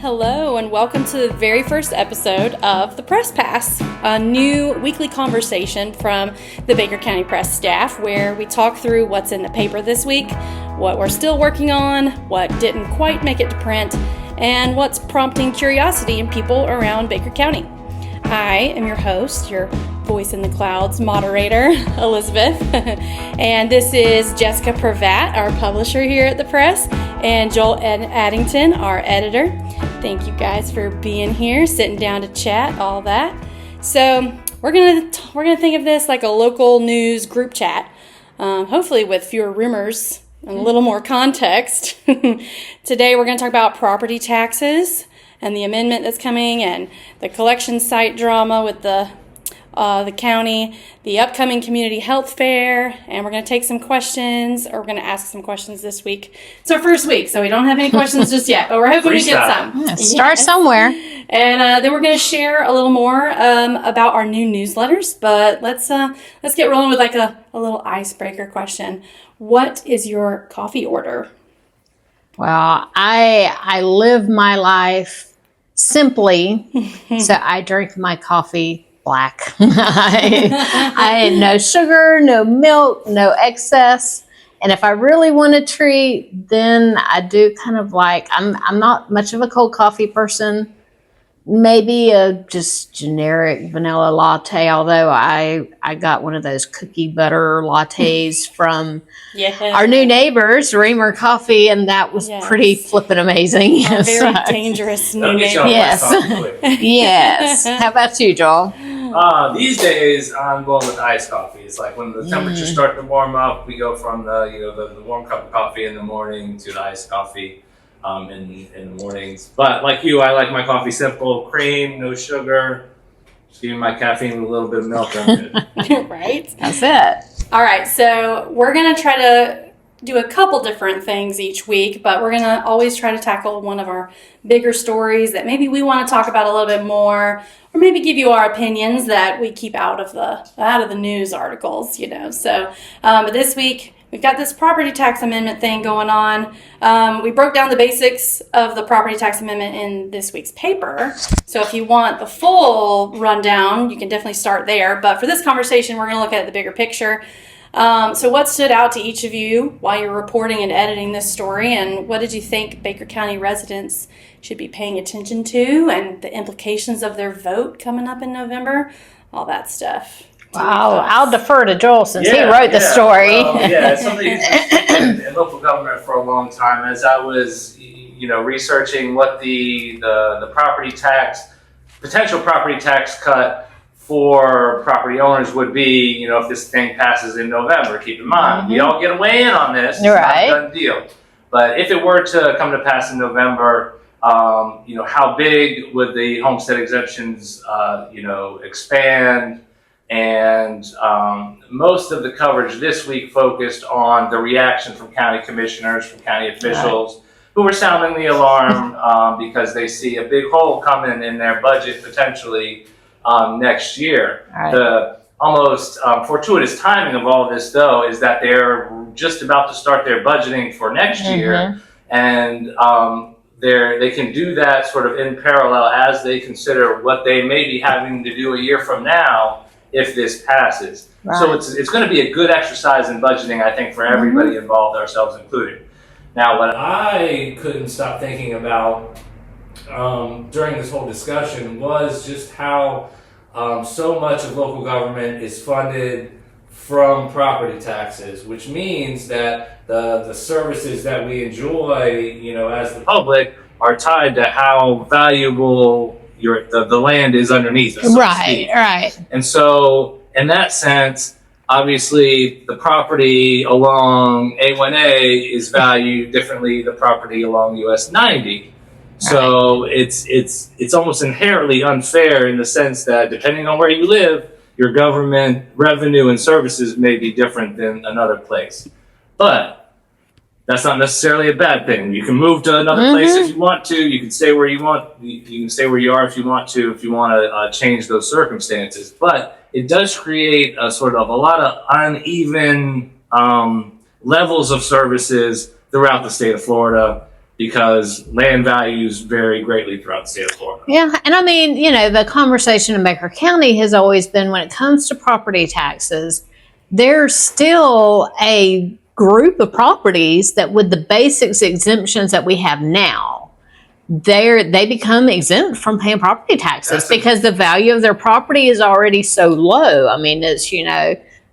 Hello and welcome to the very first episode of The Press Pass, a new weekly conversation from the Baker County Press staff where we talk through what's in the paper this week, what we're still working on, what didn't quite make it to print, and what's prompting curiosity in people around Baker County. I am your host, your voice in the clouds moderator, Elizabeth, and this is Jessica Pravat, our publisher here at the Press, and Joel Addington, our editor. Thank you guys for being here, sitting down to chat, all that. So we're gonna think of this like a local news group chat, hopefully with fewer rumors and a little more context. Today we're gonna talk about property taxes and the amendment that's coming, and the collection site drama with the county, the upcoming community health fair, and we're going to take some questions, or we're going to ask some questions this week. It's our first week, so we don't have any questions just yet, but we're hoping we get some. Yeah, start somewhere. And then we're going to share a little more about our new newsletters, but let's get rolling with like a little icebreaker question. What is your coffee order? Well, I live my life simply, so I drink my coffee black. I no sugar, no milk, no excess. And if I really want a treat, then I do kind of like, I'm not much of a cold coffee person. Maybe a just generic vanilla latte, although I got one of those cookie butter lattes from our new neighbors, Reamer Coffee, and that was pretty flippin' amazing. Our very dangerous new neighbor. Yes. Yes. How about you, Joel? These days, I'm going with iced coffee. It's like when the temperatures start to warm up, we go from the warm cup of coffee in the morning to the iced coffee in the mornings. But like you, I like my coffee simple, cream, no sugar. Just give me my caffeine with a little bit of milk. I'm good. Right? That's it. All right, so we're going to try to do a couple different things each week, but we're going to always try to tackle one of our bigger stories that maybe we want to talk about a little bit more, or maybe give you our opinions that we keep out of the news articles, So, but this week we've got this property tax amendment thing going on. We broke down the basics of the property tax amendment in this week's paper. So if you want the full rundown, you can definitely start there. But for this conversation, we're going to look at the bigger picture. So what stood out to each of you while you're reporting and editing this story, and what did you think Baker County residents should be paying attention to, and the implications of their vote coming up in November, all that stuff? Wow, I'll defer to Joel since he wrote the story. Well, it's something he's been in local government for a long time. As I was, researching what the potential property tax cut for property owners would be, if this thing passes in November. Keep in mind, we all get a weigh in on this. It's right. Not a done deal. But if it were to come to pass in November, how big would the homestead exemptions, expand? And most of the coverage this week focused on the reaction from county commissioners, from county officials, who were sounding the alarm because they see a big hole coming in their budget potentially next year. Right. The almost fortuitous timing of all this, though, is that they're just about to start their budgeting for next year, and they can do that sort of in parallel as they consider what they may be having to do a year from now if this passes. Right. So it's going to be a good exercise in budgeting, I think, for everybody involved, ourselves included. Now, what I couldn't stop thinking about during this whole discussion was just how so much of local government is funded from property taxes, which means that the services that we enjoy, as the public, are tied to how valuable the land is underneath us. Right. And so, in that sense, obviously, the property along A1A is valued differently than the property along US 90. So it's almost inherently unfair in the sense that depending on where you live, your government revenue and services may be different than another place. But that's not necessarily a bad thing. You can move to another place if you want to. You can stay where you want. You can stay where you are if you want to change those circumstances. But it does create a sort of a lot of uneven levels of services throughout the state of Florida, because land values vary greatly throughout the state of Florida. Yeah, and I mean, the conversation in Baker County has always been when it comes to property taxes, there's still a group of properties that with the basics exemptions that we have now, they become exempt from paying property taxes because the value of their property is already so low. I mean, it's,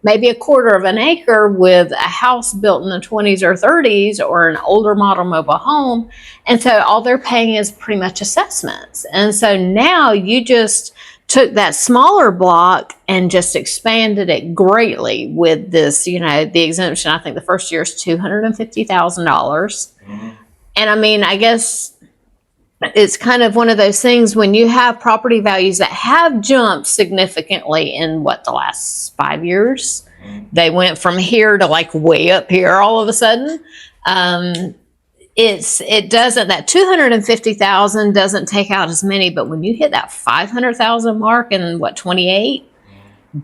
maybe a quarter of an acre with a house built in the 20s or 30s or an older model mobile home. And so all they're paying is pretty much assessments. And so now you just took that smaller block and just expanded it greatly with this, the exemption. I think the first year is $250,000. Mm-hmm. And I mean, I guess it's kind of one of those things when you have property values that have jumped significantly in the last 5 years. Mm-hmm. They went from here to like way up here all of a sudden. That 250,000 doesn't take out as many, but when you hit that 500,000 mark in 28,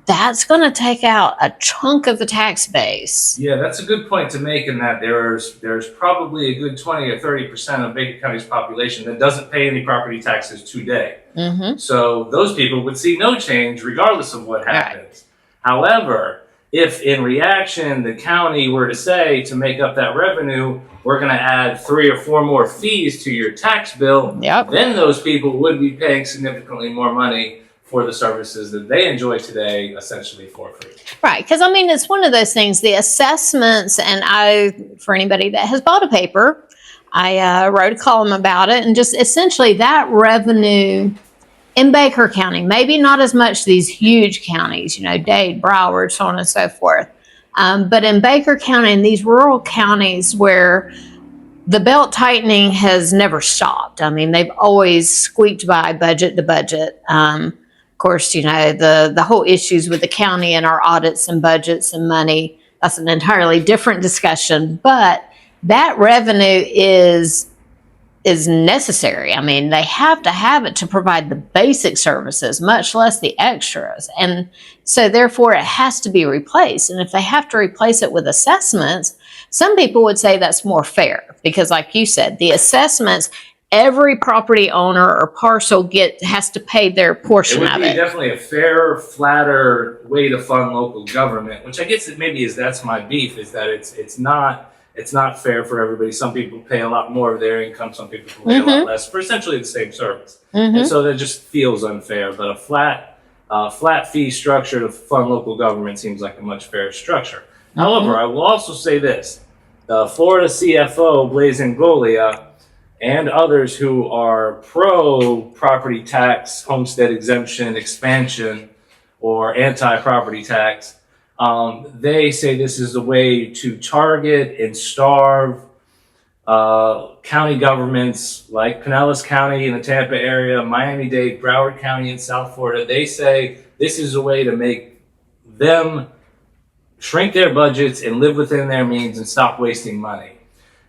that's going to take out a chunk of the tax base. Yeah, that's a good point to make, in that there's probably a good 20 or 30% of Baker County's population that doesn't pay any property taxes today. Mm-hmm. So those people would see no change regardless of what happens. Right. However, if in reaction the county were to say, to make up that revenue, we're going to add 3 or 4 more fees to your tax bill, then those people would be paying significantly more money for the services that they enjoy today, essentially for free. Right, because I mean, it's one of those things, the assessments, and for anybody that has bought a paper, I wrote a column about it, and just essentially that revenue in Baker County, maybe not as much these huge counties, Dade, Broward, so on and so forth, but in Baker County and these rural counties where the belt tightening has never stopped. I mean, they've always squeaked by budget to budget. Of course, the whole issues with the county and our audits and budgets and money, that's an entirely different discussion. But that revenue is necessary. I mean, they have to have it to provide the basic services, much less the extras. And so therefore it has to be replaced. And if they have to replace it with assessments, some people would say that's more fair because, like you said, the assessments, every property owner or parcel has to pay their portion of it. It would be definitely a fairer, flatter way to fund local government, which I guess that's my beef, is that it's not fair for everybody. Some people pay a lot more of their income, some people pay a lot less for essentially the same service. Mm-hmm. And so that just feels unfair. But a flat fee structure to fund local government seems like a much fairer structure. Mm-hmm. However, I will also say this. The Florida CFO, Blaise Ingoglia, and others who are pro-property tax, homestead exemption, expansion, or anti-property tax, they say this is a way to target and starve county governments like Pinellas County in the Tampa area, Miami-Dade, Broward County in South Florida. They say this is a way to make them shrink their budgets and live within their means and stop wasting money.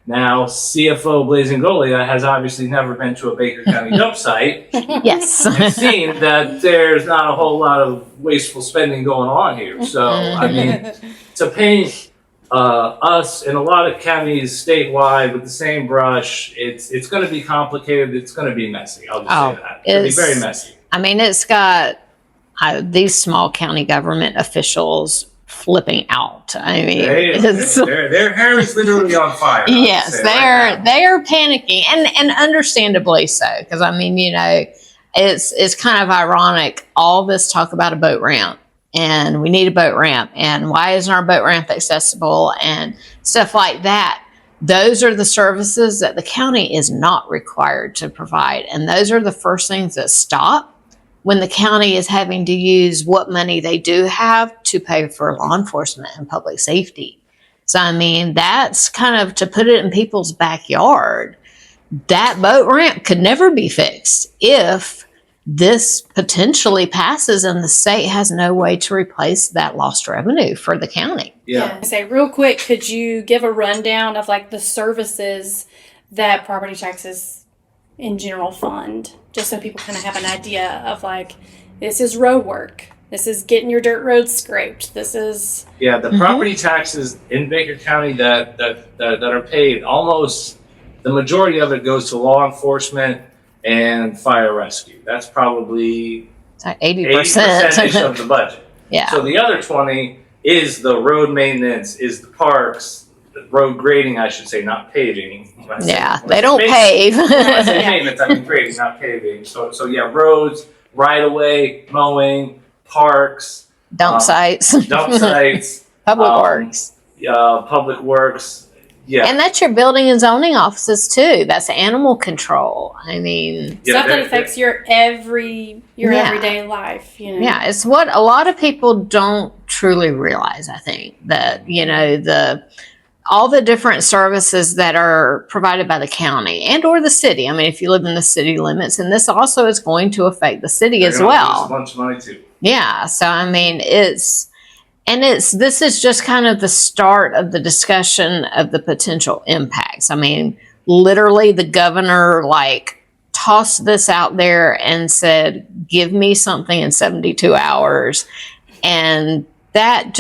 Now, CFO Blaise Ingoglia has obviously never been to a Baker County dump site. Yes. And seen that there's not a whole lot of wasteful spending going on here. So, I mean, to paint us and a lot of counties statewide with the same brush, it's going to be complicated. It's going to be messy. I'll just say that. It's going to be very messy. I mean, it's got these small county government officials flipping out. I mean, their hair is literally on fire. Yes, they are panicking, and understandably so. Because I mean, it's kind of ironic. All this talk about a boat ramp, and we need a boat ramp, and why isn't our boat ramp accessible, and stuff like that. Those are the services that the county is not required to provide, and those are the first things that stop when the county is having to use what money they do have to pay for law enforcement and public safety. So, I mean, that's kind of, to put it in people's backyard, that boat ramp could never be fixed if this potentially passes and the state has no way to replace that lost revenue for the county. Yeah. Say real quick, could you give a rundown of like the services that property taxes in general fund, just so people kind of have an idea of like, this is road work, this is getting your dirt roads scraped, this is the property taxes in Baker County that are paid, almost the majority of it goes to law enforcement and fire rescue. That's probably It's like 80% of the budget. Yeah. So the other 20 is the road maintenance, is the parks, the road grading, I should say, not paving. They don't pave. When I say maintenance, I mean grading, not paving. So yeah, roads, right of way, mowing, parks, Dump sites. dump sites, Public Works. public works. Yeah. And that's your building and zoning offices too. That's animal control. I mean, Yeah, Stuff that they're- affects your Yeah. everyday life. You know. yeah, it's what a lot of people don't truly realize, I think, that, all the different services that are provided by the county and or the city. I mean, if you live in the city limits, and this also is going to affect the city They're as gonna well. lose a bunch of money too. Yeah. So, I mean, this is just kind of the start of the discussion of the potential impacts. I mean, literally the governor tossed this out there and said, give me something in 72 hours. And that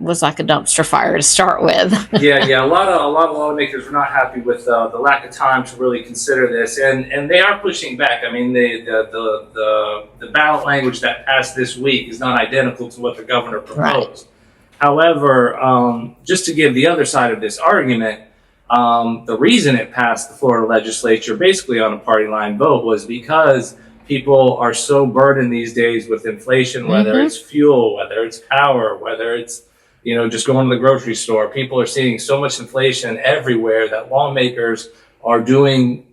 was like a dumpster fire to start with. Yeah. A lot of lawmakers were not happy with the lack of time to really consider this, and they are pushing back. I mean, the ballot language that passed this week is not identical to what the governor proposed. Right. However, just to give the other side of this argument, the reason it passed the Florida legislature basically on a party line vote was because people are so burdened these days with inflation, whether it's fuel, whether it's power, whether it's, just going to the grocery store. People are seeing so much inflation everywhere that lawmakers are doing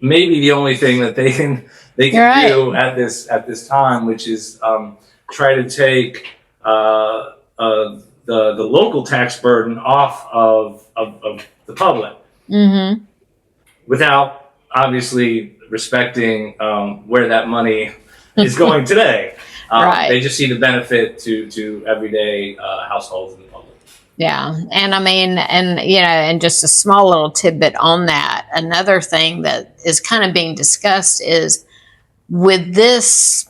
maybe the only thing that they can Right. do at this time, which is try to take the local tax burden off of the public without obviously respecting where that money is going today. Right. They just see the benefit to everyday households in the public. Yeah. And I mean, and just a small little tidbit on that. Another thing that is kind of being discussed is with this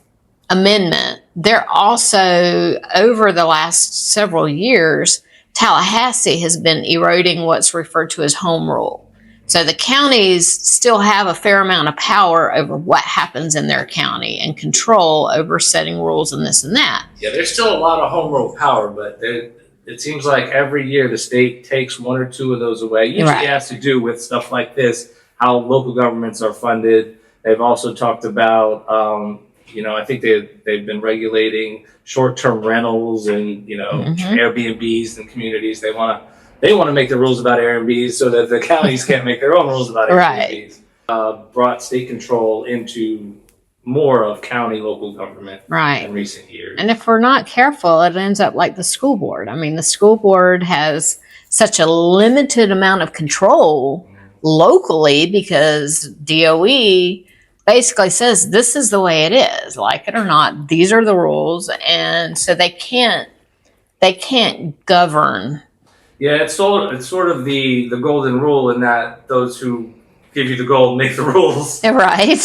amendment, they're also, over the last several years, Tallahassee has been eroding what's referred to as home rule. So the counties still have a fair amount of power over what happens in their county and control over setting rules and this and that. Yeah, there's still a lot of home rule power, but it seems like every year the state takes one or two of those away. Usually Right. it has to do with stuff like this, how local governments are funded. They've also talked about, I think they've been regulating short-term rentals and, Airbnbs and communities. They want to make the rules about Airbnbs so that the counties can't make their own rules about Airbnbs. Right. Brought state control into more of county local government Right. in recent years. And if we're not careful, it ends up like the school board. I mean, the school board has such a limited amount of control locally because DOE basically says this is the way it is, like it or not, these are the rules. And so they can't govern. Yeah, it's sort of the golden rule in that those who give you the gold make the rules. Right.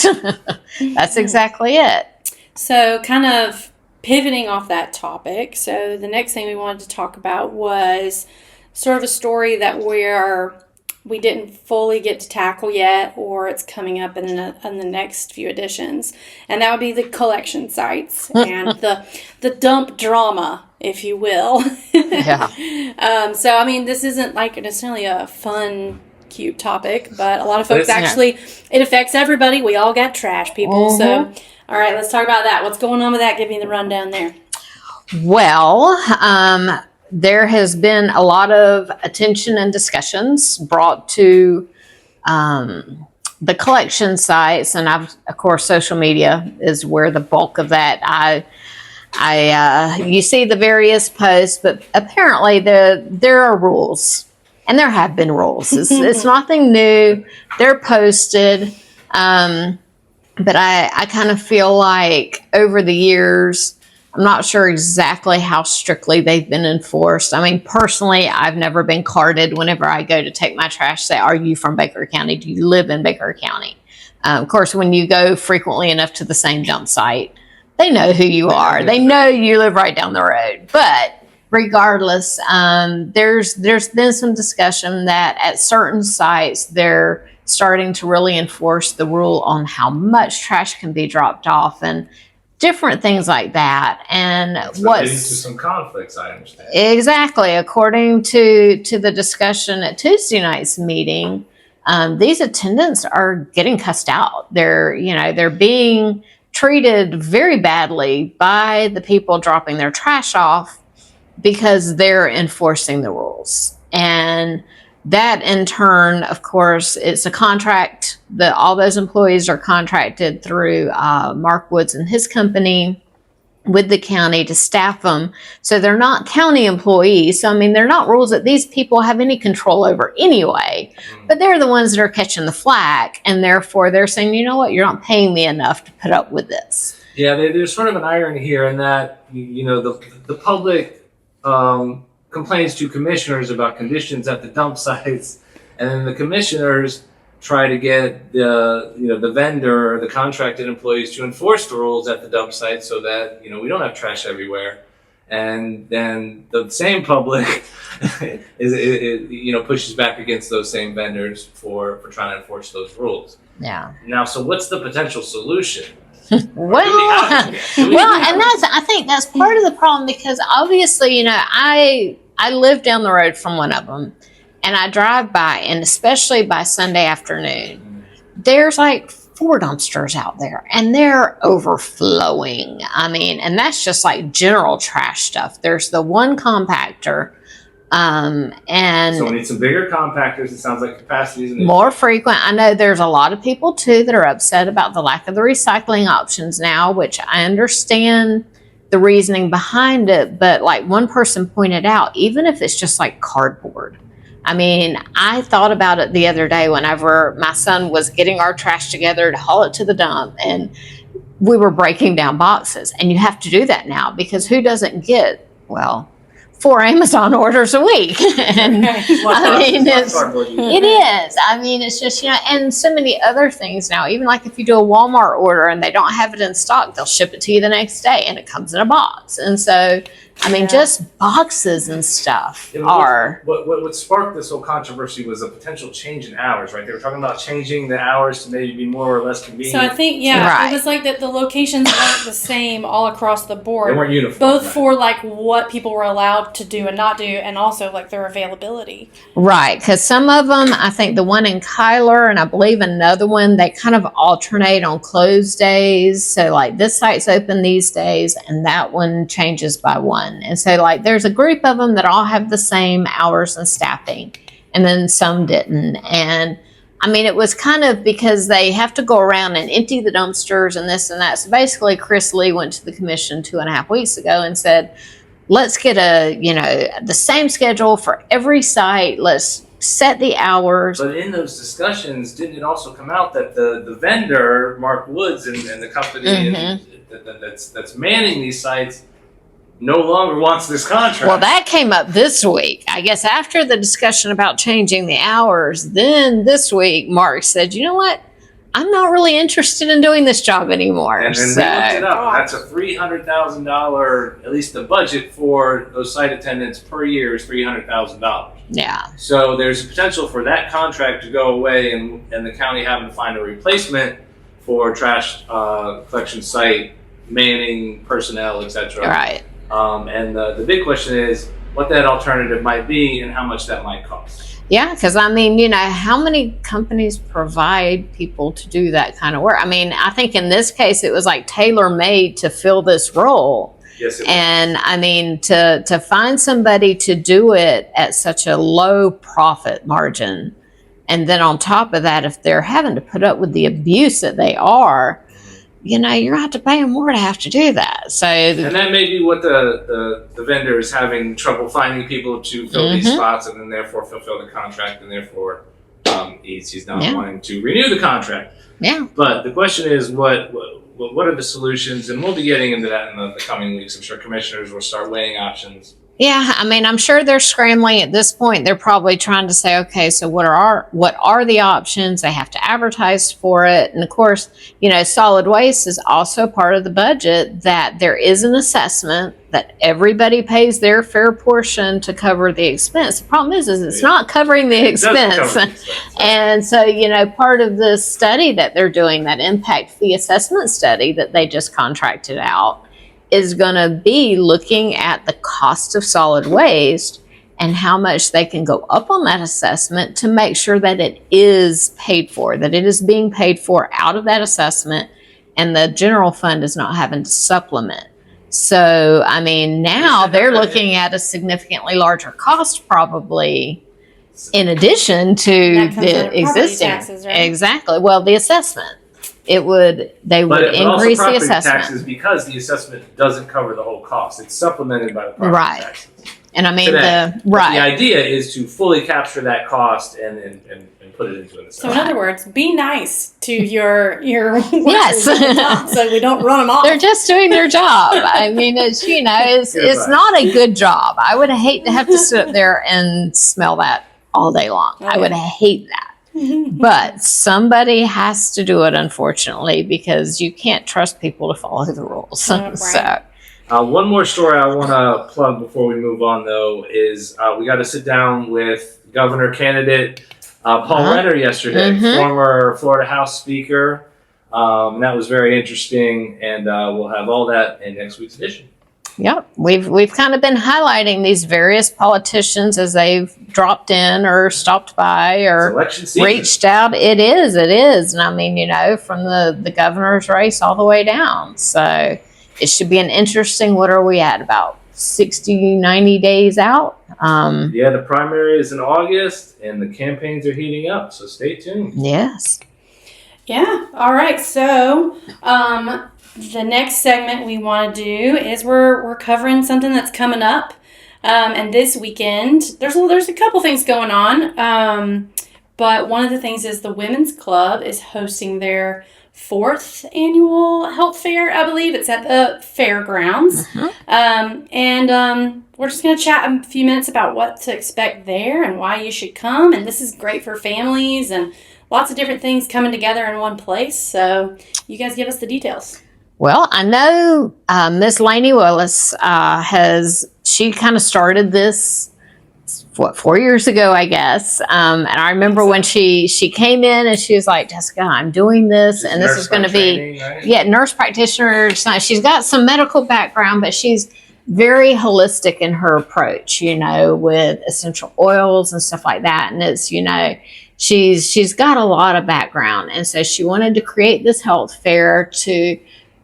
That's exactly it. So, kind of pivoting off that topic, so the next thing we wanted to talk about was sort of a story that we didn't fully get to tackle yet, or it's coming up in the next few editions, and that would be the collection sites and the dump drama, if you will. Yeah. So, I mean, this isn't like necessarily a fun, cute topic, but a lot of folks actually, it affects everybody. We all got trash people. So, all right, let's talk about that. What's going on with that? Give me the rundown there. Well, there has been a lot of attention and discussions brought to the collection sites, and of course, social media is where the bulk of that. You see the various posts, but apparently there are rules, and there have been rules. It's nothing new. They're posted, but I kind of feel like over the years, I'm not sure exactly how strictly they've been enforced. I mean, personally, I've never been carded whenever I go to take my trash. Say, are you from Baker County? Do you live in Baker County? Of course, when you go frequently enough to the same dump site, they know who you are. They know you live right down the road. But regardless, there's been some discussion that at certain sites they're starting to really enforce the rule on how much trash can be dropped off and different things like that. And Leading to some conflicts, I understand. Exactly, according to the discussion at Tuesday night's meeting, these attendants are getting cussed out. They're being treated very badly by the people dropping their trash off because they're enforcing the rules. And that in turn, of course, it's a contract that all those employees are contracted through Mark Woods and his company with the county to staff them. So they're not county employees. So, I mean, they're not rules that these people have any control over anyway, but they're the ones that are catching the flack. And therefore they're saying, you know what, you're not paying me enough to put up with this. Yeah, there's sort of an irony here in that, the public complains to commissioners about conditions at the dump sites, and then the commissioners try to get the vendor or the contracted employees to enforce the rules at the dump site so that we don't have trash everywhere. And then the same public pushes back against those same vendors for trying to enforce those rules. Yeah. Now, so what's the potential solution? Well, and I think that's part of the problem, because obviously, I live down the road from one of them, and I drive by, and especially by Sunday afternoon, there's like 4 dumpsters out there, and they're overflowing. I mean, and that's just like general trash stuff. There's the one compactor, and so we need some bigger compactors. It sounds like capacity is more frequent. I know there's a lot of people too that are upset about the lack of the recycling options now, which I understand the reasoning behind it. But like one person pointed out, even if it's just like cardboard. I mean, I thought about it the other day whenever my son was getting our trash together to haul it to the dump, and we were breaking down boxes. And you have to do that now, because who doesn't get, 4 Amazon orders a week? And I mean, it is. I mean, it's just, and so many other things now. Even like if you do a Walmart order and they don't have it in stock, they'll ship it to you the next day and it comes in a box. And so, I mean, just boxes and stuff are. What sparked this whole controversy was a potential change in hours, right? They were talking about changing the hours to maybe be more or less convenient. So I think, Right. it was like that the locations weren't the same all across the board. They weren't uniform. Both right? for like what people were allowed to do and not do, and also like their availability. Right, because some of them, I think the one in Kyler and I believe another one, they kind of alternate on closed days. So like this site's open these days and that one changes by one. And so like there's a group of them that all have the same hours and staffing, and then some didn't. And I mean, it was kind of because they have to go around and empty the dumpsters and this and that. So basically Chris Lee went to the commission 2.5 weeks ago and said, let's get the same schedule for every site. Let's set the hours. But in those discussions, didn't it also come out that the vendor, Mark Woods, and the company that's manning these sites no longer wants this contract? Well, that came up this week. I guess after the discussion about changing the hours, then this week, Mark said, you know what? I'm not really interested in doing this job anymore. And then we looked it up. That's a $300,000, at least the budget for those site attendants per year is $300,000. Yeah. So there's a potential for that contract to go away and the county having to find a replacement for trash collection site, manning, personnel, etc. Right. And the big question is what that alternative might be and how much that might cost. Yeah, because I mean, how many companies provide people to do that kind of work? I mean, I think in this case, it was like tailor-made to fill this role. Yes, it and I mean, to find somebody to do it at such a low profit margin, and then on top of that, if they're having to put up with the abuse that they are, you're going to have to pay them more to have to do that. So, and that may be what the vendor is having trouble finding people to fill these spots, and then therefore fulfill the contract, and therefore he's not wanting to renew the contract. Yeah. But the question is, what are the solutions? And we'll be getting into that in the coming weeks. I'm sure commissioners will start weighing options. Yeah, I mean, I'm sure they're scrambling at this point. They're probably trying to say, okay, so what are the options? They have to advertise for it, and of course, solid waste is also part of the budget. That there is an assessment that everybody pays their fair portion to cover the expense. The problem is it's not covering the expense, and so part of the study that they're doing, that impact fee assessment study that they just contracted out, is going to be looking at the cost of solid waste and how much they can go up on that assessment to make sure that it is paid for, that it is being paid for out of that assessment, and the general fund is not having to supplement. So, I mean, now they're looking at a significantly larger cost, probably, in addition to the existing taxes, right? Exactly. Well, the assessment. They would increase the assessment. Taxes, because the assessment doesn't cover the whole cost. It's supplemented by the property taxes. And I mean, The idea is to fully capture that cost and put it into an assessment. So in other words, be nice to your yes, so we don't run them off. They're just doing their job. I mean, it's not a good job. I would hate to have to sit there and smell that all day long. I would hate that. But somebody has to do it, unfortunately, because you can't trust people to follow the rules. Right. So, one more story I want to plug before we move on, though, is we got to sit down with governor candidate Paul Renner yesterday, former Florida House Speaker. And that was very interesting, and we'll have all that in next week's edition. Yep, we've kind of been highlighting these various politicians as they've dropped in or stopped by or reached out. It is, and I mean, from the governor's race all the way down. So it should be an interesting. What are we at? About 60, 90 days out. Yeah, the primary is in August, and the campaigns are heating up. So stay tuned. Yes. Yeah. All right. So, the next segment we want to do is we're covering something that's coming up, and this weekend there's a couple things going on, but one of the things is the Women's Club is hosting their 4th annual health fair. I believe it's at the fairgrounds, and we're just going to chat a few minutes about what to expect there and why you should come. And this is great for families and lots of different things coming together in one place. So you guys give us the details. Well, I know Miss Lainey Willis she kind of started this, 4 years ago, I guess. And I remember when she came in and she was like, Jessica, I'm doing this, and this is going to be, right? Nurse practitioner. She's got some medical background, but she's very holistic in her approach, with essential oils and stuff like that. And it's, she's got a lot of background. And so she wanted to create this health fair to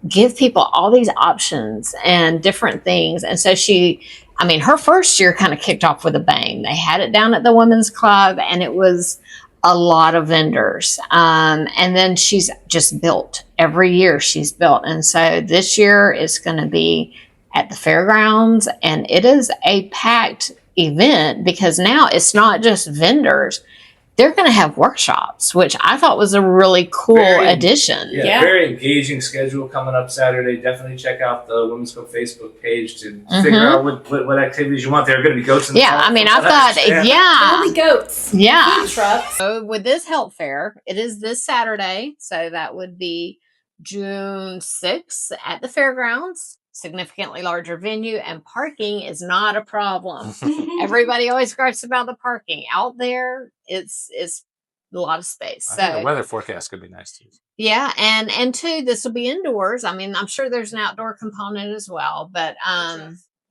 give people all these options and different things. And so her first year kind of kicked off with a bang. They had it down at the Women's Club, and it was a lot of vendors. And then she's just built. Every year she's built. And so this year it's going to be at the fairgrounds, and it is a packed event because now it's not just vendors. They're going to have workshops, which I thought was a really cool addition. Yeah, very engaging schedule coming up Saturday. Definitely check out the Women's Club Facebook page to figure out what activities you want. There are going to be goats in the park. I've got, There'll be goats. Yeah. Food trucks. So with this health fair, it is this Saturday. So that would be June 6th at the fairgrounds. Significantly larger venue, and parking is not a problem. Everybody always gripes about the parking out there. It's a lot of space. So the weather forecast could be nice too. Yeah, and two, this will be indoors. I mean, I'm sure there's an outdoor component as well, but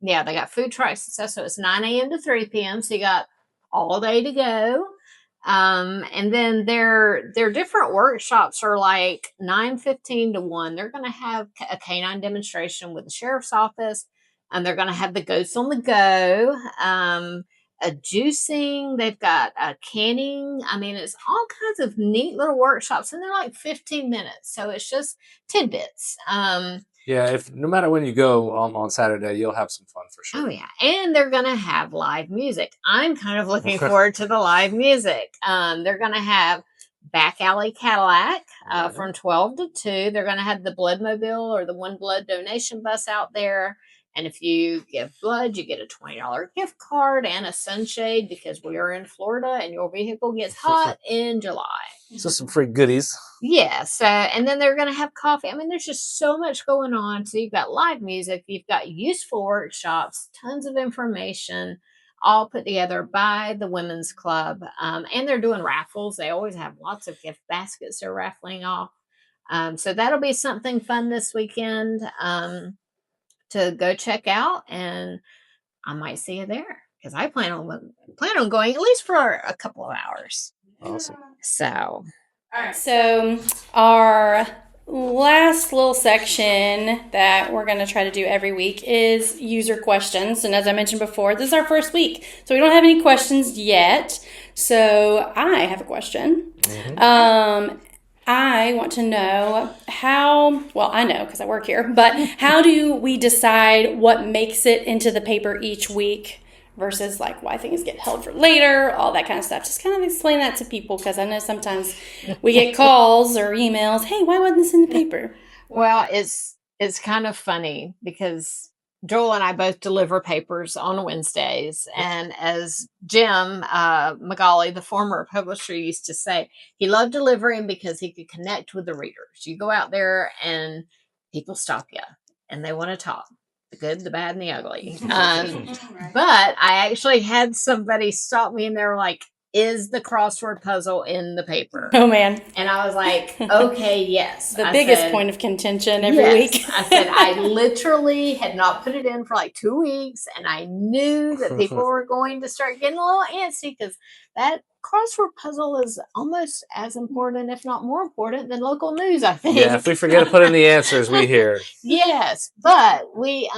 they got food trucks and stuff. So it's 9 a.m. to 3 p.m. So you got all day to go. And then their different workshops are like 9:15 to 1. They're going to have a canine demonstration with the sheriff's office, and they're going to have the goats on the go, a juicing. They've got a canning. I mean, it's all kinds of neat little workshops, and they're like 15 minutes. So it's just tidbits. If no matter when you go on Saturday, you'll have some fun for sure. Oh yeah, and they're gonna have live music. I'm kind of looking forward to the live music. They're gonna have Back Alley Cadillac from 12 to 2. They're gonna have the Blood Mobile or the One Blood donation bus out there, And if you give blood, you get a $20 gift card and a sunshade because we are in Florida and your vehicle gets hot in July. So some free goodies. Yeah. So, and then they're going to have coffee. I mean, there's just so much going on. So you've got live music, you've got useful workshops, tons of information, all put together by the Women's Club. And they're doing raffles. They always have lots of gift baskets they're raffling off. So that'll be something fun this weekend to go check out. And I might see you there because I plan on going at least for a couple of hours. Awesome. So, All right. So our last little section that we're going to try to do every week is user questions. And as I mentioned before, this is our first week, so we don't have any questions yet. So I have a question. I want to know I know because I work here, but how do we decide what makes it into the paper each week versus like why things get held for later, all that kind of stuff? Just kind of explain that to people because I know sometimes we get calls or emails, hey, why wasn't this in the paper? well, it's kind of funny because Joel and I both deliver papers on Wednesdays. And as Jim Magali, the former publisher, used to say, he loved delivering because he could connect with the readers. You go out there and people stop you and they want to talk. The good, the bad, and the ugly. But I actually had somebody stop me and they were like, is the crossword puzzle in the paper? Oh, man. And I was like, okay, yes. The biggest point of contention every week. I said, I literally had not put it in for like 2 weeks. And I knew that people were going to start getting a little antsy because that crossword puzzle is almost as important, if not more important, than local news, I think. Yeah, if we forget to put in the answers, we hear. Yes, but we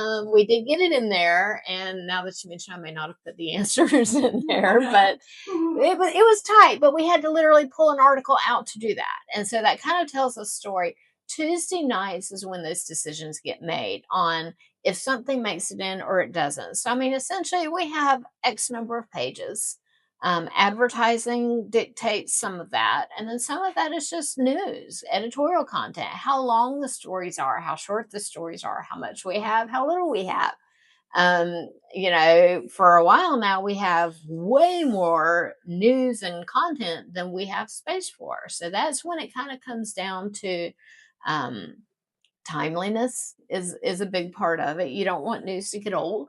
did get it in there, and now that you mention, I may not have put the answers in there, but it was tight. But we had to literally pull an article out to do that, and so that kind of tells a story. Tuesday nights is when those decisions get made on if something makes it in or it doesn't. So I mean, essentially, we have X number of pages. Advertising dictates some of that. And then some of that is just news, editorial content, how long the stories are, how short the stories are, how much we have, how little we have. For a while now, we have way more news and content than we have space for. So that's when it kind of comes down to timeliness is a big part of it. You don't want news to get old.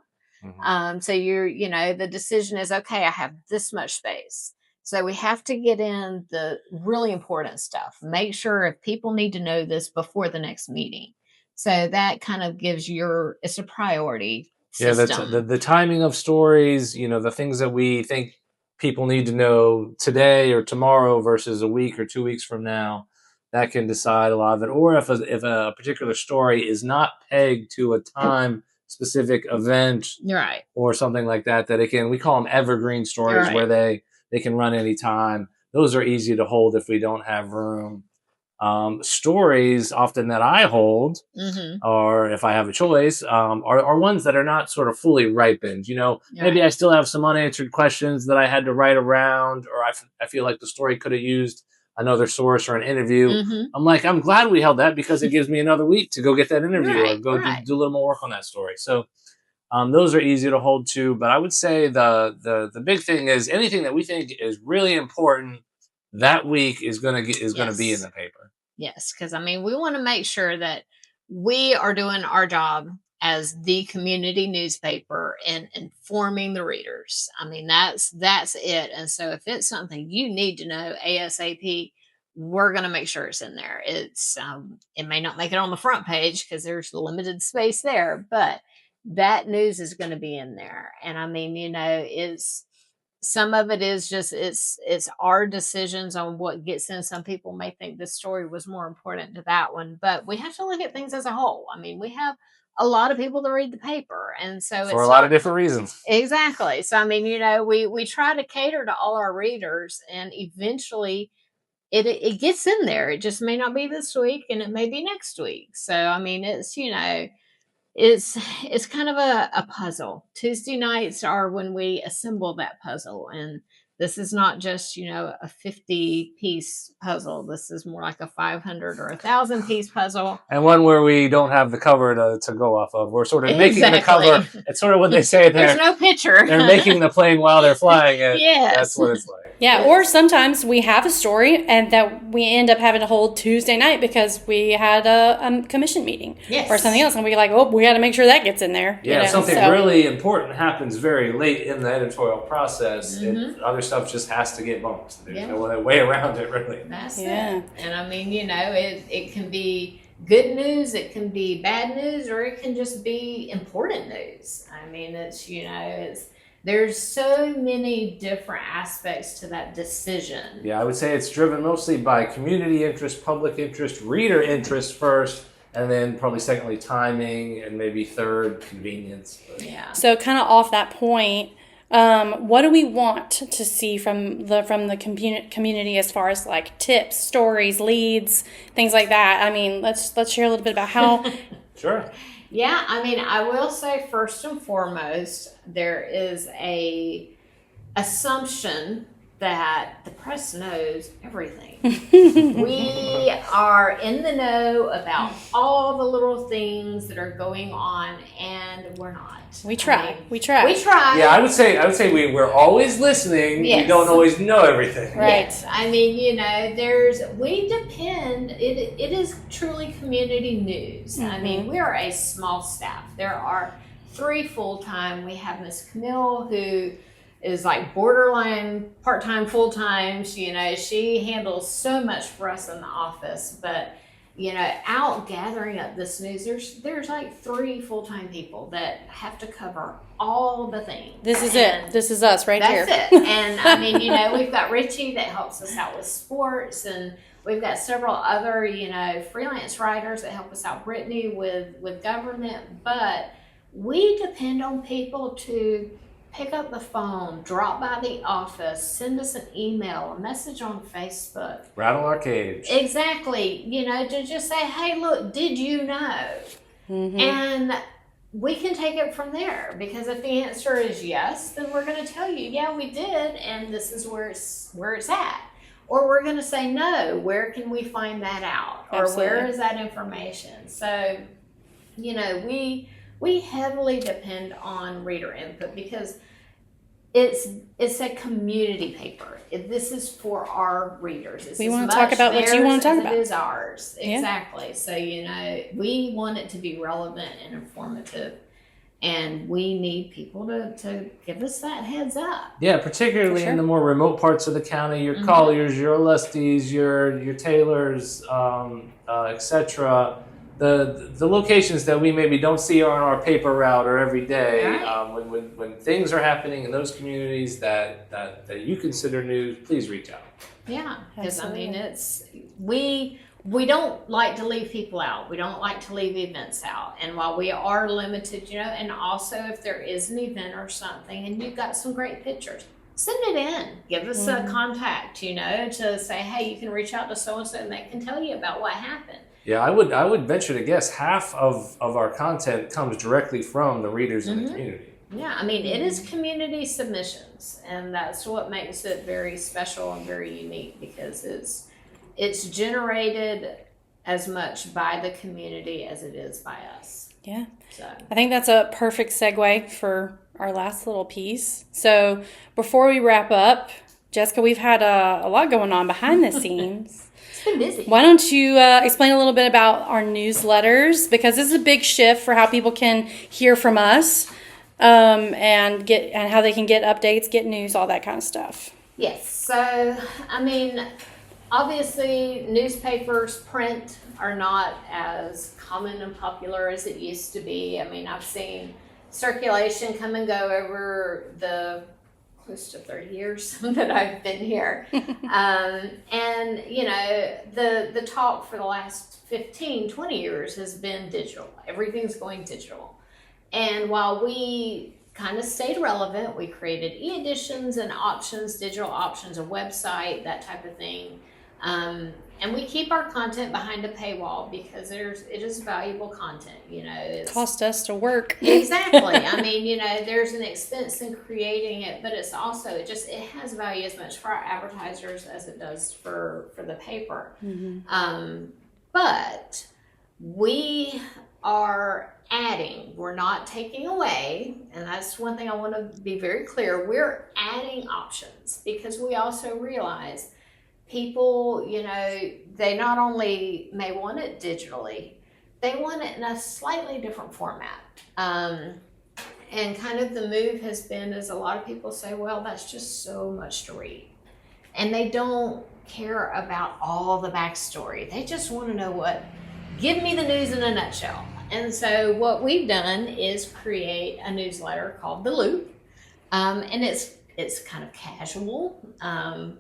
So the decision is, okay, I have this much space. So we have to get in the really important stuff. Make sure if people need to know this before the next meeting. So that kind of gives it's a priority system. Yeah, the timing of stories, the things that we think people need to know today or tomorrow versus a week or 2 weeks from now, that can decide a lot of it. Or if a particular story is not pegged to a time specific event, right, or something like that we call them evergreen stories, right, where they can run anytime. Those are easy to hold if we don't have room. Stories often that I hold, or if I have a choice, are ones that are not sort of fully ripened. Maybe I still have some unanswered questions that I had to write around, or I feel like the story could have used another source or an interview. I'm glad we held that because it gives me another week to go get that interview or go do a little more work on that story. So those are easy to hold too. But I would say the big thing is anything that we think is really important that week is going to be in the paper. Yes, because we want to make sure that we are doing our job as the community newspaper and informing the readers. That's it. And so if it's something you need to know ASAP, we're going to make sure it's in there. It's it may not make it on the front page because there's limited space there, but that news is going to be in there. And is some of it is just it's our decisions on what gets in. Some people may think this story was more important to that one, but we have to look at things as a whole. We have a lot of people that read the paper, and so for a lot of different reasons. Exactly. So we try to cater to all our readers, and eventually it gets in there. It just may not be this week, and it may be next week. So it's kind of a puzzle. Tuesday nights are when we assemble that puzzle, and This is not just, a 50-piece puzzle. This is more like a 500 or 1,000-piece puzzle. And one where we don't have the cover to go off of. We're sort of making the Exactly. cover. It's sort of what they say there. There's no picture. They're making the plane while they're flying it. Yes. That's what it's like. Yeah, or sometimes we have a story and that we end up having to hold Tuesday night because we had a commission meeting Yes. or something else, and we're like, oh, we got to make sure that gets in there. Yeah, you if know, something so- really important happens very late in the editorial process, other stuff just has to get bumped. There's Yeah. no other way around it, really. That's Yeah. it. And I mean, it can be good news, it can be bad news, or it can just be important news. I mean, there's so many different aspects to that decision. Yeah, I would say it's driven mostly by community interest, public interest, reader interest first, and then probably secondly timing, and maybe third convenience. But Yeah. So kind of off that point, what do we want to see from the community as far as like tips, stories, leads, things like that? I mean, let's share a little bit about how. Sure. Yeah, I mean, I will say first and foremost, there is a assumption that the press knows everything. We are in the know about all the little things that are going on, and we're not. We try. I mean, We try. We try. Yeah, I would say we're always listening. We Yes. don't always know everything. Right. Yes. I mean, we depend, it is truly community news. I mean, we are a small staff. There are 3 full-time. We have Miss Camille, who is like borderline part-time, full-time. She handles so much for us in the office, but out gathering up this news, there's like 3 full-time people that have to cover all the things. This is And it. This is us right here. that's it. And I mean, we've got Richie that helps us out with sports, and we've got several other, freelance writers that help us out, Brittany with government, but we depend on people to pick up the phone, drop by the office, send us an email, a message on Facebook. Rattle our cage. Exactly. To just say, hey, look, did you know? Mhm. And we can take it from there, because if the answer is yes, then we're going to tell you, yeah, we did, and this is where it's at. Or we're going to say, no, where can we find that out? Or where Absolutely. is that information? So, we heavily depend on reader input, because it's a community paper. This is for our readers. It's We as wanna talk much about what you wanna theirs talk as about. It is ours. Yeah. Exactly. So, we want it to be relevant and informative, and we need people to give us that heads up. Yeah, particularly For sure. in the more remote parts of the county, your Colliers, your Lusties, your Taylors, etc. The locations that we maybe don't see on our paper route or every day. Right. When things are happening in those communities that you consider news, please reach out. Yeah, because I mean, Absolutely. we don't like to leave people out. We don't like to leave events out. And while we are limited, and also if there is an event or something and you've got some great pictures, send it in. Give us a contact, to say, hey, you can reach out to so-and-so and they can tell you about what happened. Yeah, I would venture to guess half of our content comes directly from the readers in the community. Yeah, I mean, it is community submissions, and that's what makes it very special and very unique, because it's generated as much by the community as it is by us. Yeah. So I think that's a perfect segue for our last little piece. So before we wrap up, Jessica, we've had a lot going on behind the scenes. it's been busy. Why don't you explain a little bit about our newsletters, because this is a big shift for how people can hear from us, and how they can get updates, get news, all that kind of stuff. Yes. So, I mean, obviously, newspapers, print, are not as common and popular as it used to be. I mean, I've seen circulation come and go over the close to 30 years that I've been here. And, the talk for the last 15, 20 years has been digital. Everything's going digital. And while we kind of stayed relevant, we created e-editions and options, digital options, a website, that type of thing. And And we keep our content behind a paywall because it is valuable content. It's Cost us to work. exactly. I mean, there's an expense in creating it, but it's also it has value as much for our advertisers as it does for the paper. But we are adding, we're not taking away, and that's one thing I want to be very clear. We're adding options because we also realize people, they not only may want it digitally, they want it in a slightly different format. And kind of the move has been, as a lot of people say, well, that's just so much to read. And they don't care about all the backstory. They just want to know give me the news in a nutshell. And so what we've done is create a newsletter called The Loop. And it's kind of casual.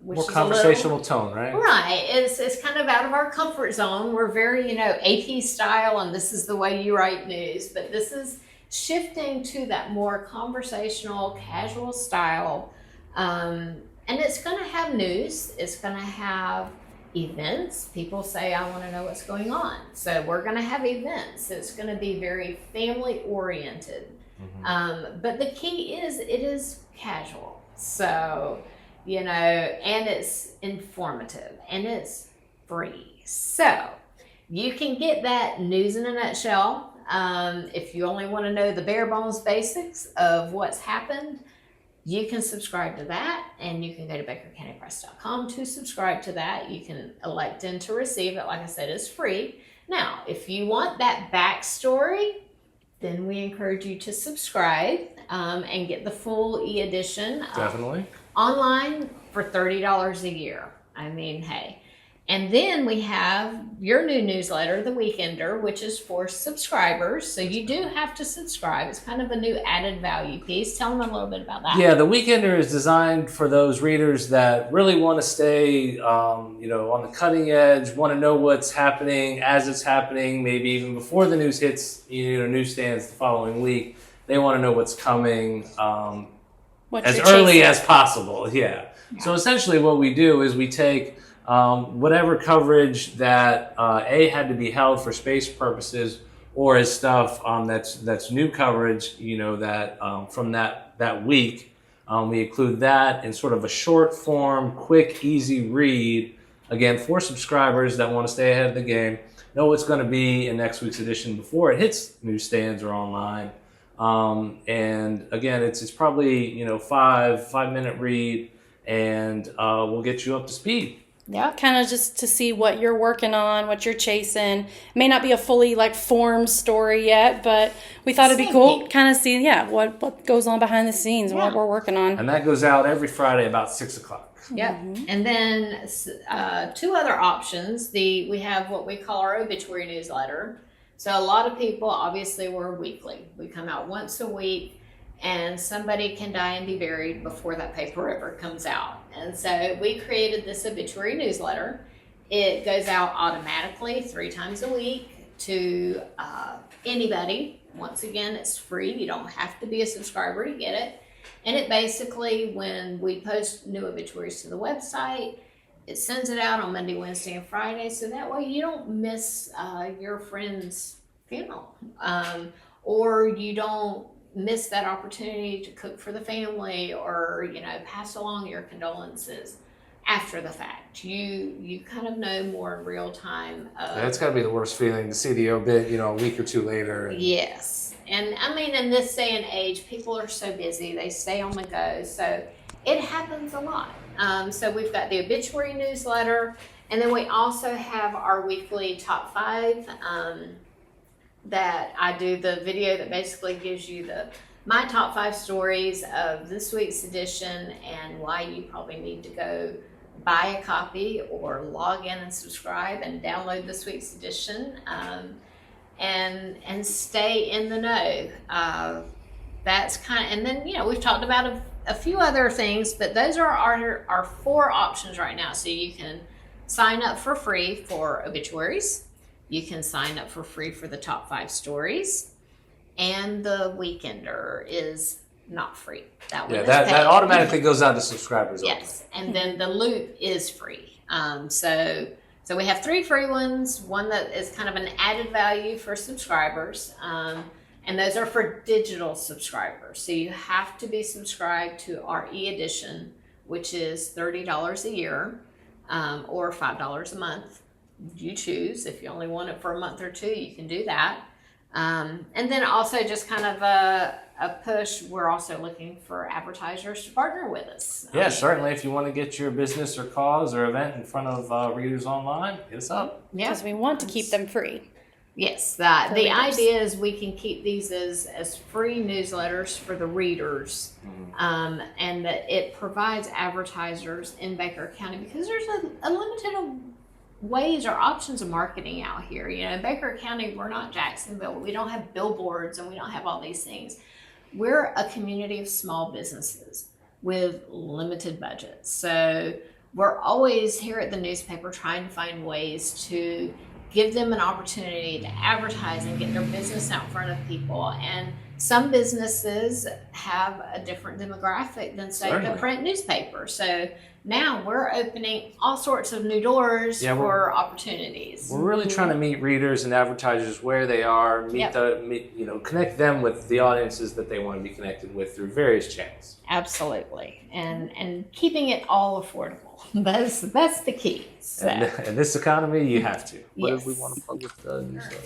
Which More is conversational tone, right? Right. It's kind of out of our comfort zone. We're very, AP style, and this is the way you write news. But this is shifting to that more conversational, casual style. And it's going to have news. It's going to have events. People say, I want to know what's going on. So we're going to have events. It's going to be very family oriented. But the key is it is casual. So, and it's informative and it's free. So you can get that news in a nutshell. If you only want to know the bare bones basics of what's happened, you can subscribe to that, and you can go to BakerCountyPress.com to subscribe to that. You can elect in to receive it. Like I said, it's free. Now, if you want that backstory, then we encourage you to subscribe and get the full e-edition. Definitely. Online for $30 a year. I mean, hey. And then we have your new newsletter, The Weekender, which is for subscribers. So you do have to subscribe. It's kind of a new added value piece. Tell them a little bit about that. Yeah, The Weekender is designed for those readers that really want to stay, on the cutting edge, want to know what's happening as it's happening, maybe even before the news hits, newsstands the following week. They want to know what's coming as early as possible. Yeah. So essentially what we do is we take whatever coverage that had to be held for space purposes, or as stuff that's new coverage, that from that week, we include that in sort of a short form, quick, easy read. Again, for subscribers that want to stay ahead of the game, know what's going to be in next week's edition before it hits newsstands or online. And again, it's probably 5-minute read, and we'll get you up to speed. Yeah, kind of just to see what you're working on, what you're chasing. It may not be a fully formed story yet, but we thought it'd be cool kind of see, what goes on behind the scenes and what we're working on. And that goes out every Friday about 6:00. Yep. And then 2 other options. We have what we call our obituary newsletter. So a lot of people, obviously, we're weekly. We come out once a week. And somebody can die and be buried before that paper ever comes out. And so we created this obituary newsletter. It goes out automatically 3 times a week to anybody. Once again, it's free. You don't have to be a subscriber to get it. And it basically, when we post new obituaries to the website, it sends it out on Monday, Wednesday, and Friday. So that way you don't miss your friend's funeral. Or you don't miss that opportunity to cook for the family, or pass along your condolences after the fact. You kind of know more in real time. That's got to be the worst feeling to see the obit, a week or 2 later. Yes, and I mean, in this day and age, people are so busy; they stay on the go, so it happens a lot. So we've got the obituary newsletter, and then we also have our weekly top 5. That I do the video that basically gives you my top 5 stories of this week's edition and why you probably need to go buy a copy or log in and subscribe and download this week's edition, and stay in the know. That's and then we've talked about a few other things, but those are our 4 options right now. So you can sign up for free for obituaries. You can sign up for free for the top 5 stories, and the Weekender is not free. That one that automatically goes out to subscribers. Yes, and then the Loop is free. So So we have 3 free ones, one that is kind of an added value for subscribers. And those are for digital subscribers. So you have to be subscribed to our e-edition, which is $30 a year, or $5 a month. You choose. If you only want it for a month or 2, you can do that. And then also just kind of a push, we're also looking for advertisers to partner with us. Yeah, certainly. If you want to get your business or cause or event in front of readers online, hit us up. Yeah. Because we want to keep them free. Yes, the readers. idea is we can keep these as free newsletters for the readers, and that it provides advertisers in Baker County, because there's a limited ways or options of marketing out here. You know, in Baker County, we're not Jacksonville. We don't have billboards and we don't have all these things. We're a community of small businesses with limited budgets. So we're always here at the newspaper trying to find ways to give them an opportunity to advertise and get their business out in front of people. And some businesses have a different demographic than, say, the print newspaper. So now we're opening all sorts of new doors for opportunities. We're really trying to meet readers and advertisers where they are, connect them with the audiences that they want to be connected with through various channels. Absolutely. And keeping it all affordable. That's the key. So. In this economy, you have to. What Yes. do we want to plug with the newsletter?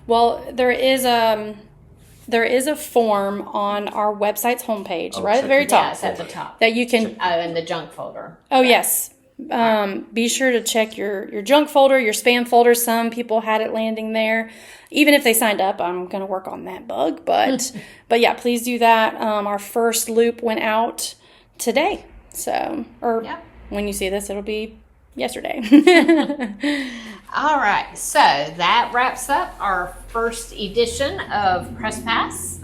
Well, there is a form on our website's homepage, right at the very Yeah, top, it's at the top. that you can. In the junk folder. Oh yes. Be sure to check your junk folder, your spam folder. Some people had it landing there. Even if they signed up, I'm going to work on that bug. But yeah, please do that. Our first loop went out today. So, when you see this, it'll be yesterday. All right, so that wraps up our first edition of Press Pass.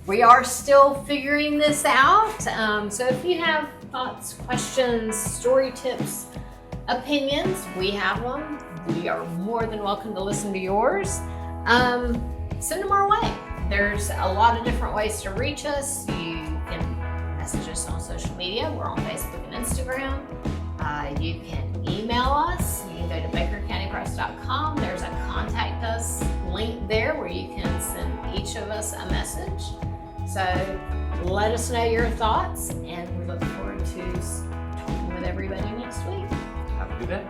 We are still figuring this out. So if you have thoughts, questions, story tips, opinions, we have them. We are more than welcome to listen to yours. Send them our way. There's a lot of different ways to reach us. You can message us on social media. We're on Facebook and Instagram. You can email us. You can go to bakercountypress.com. There's a contact us link there where you can send each of us a message. So let us know your thoughts, and we look forward to talking with everybody next week. Have a good day.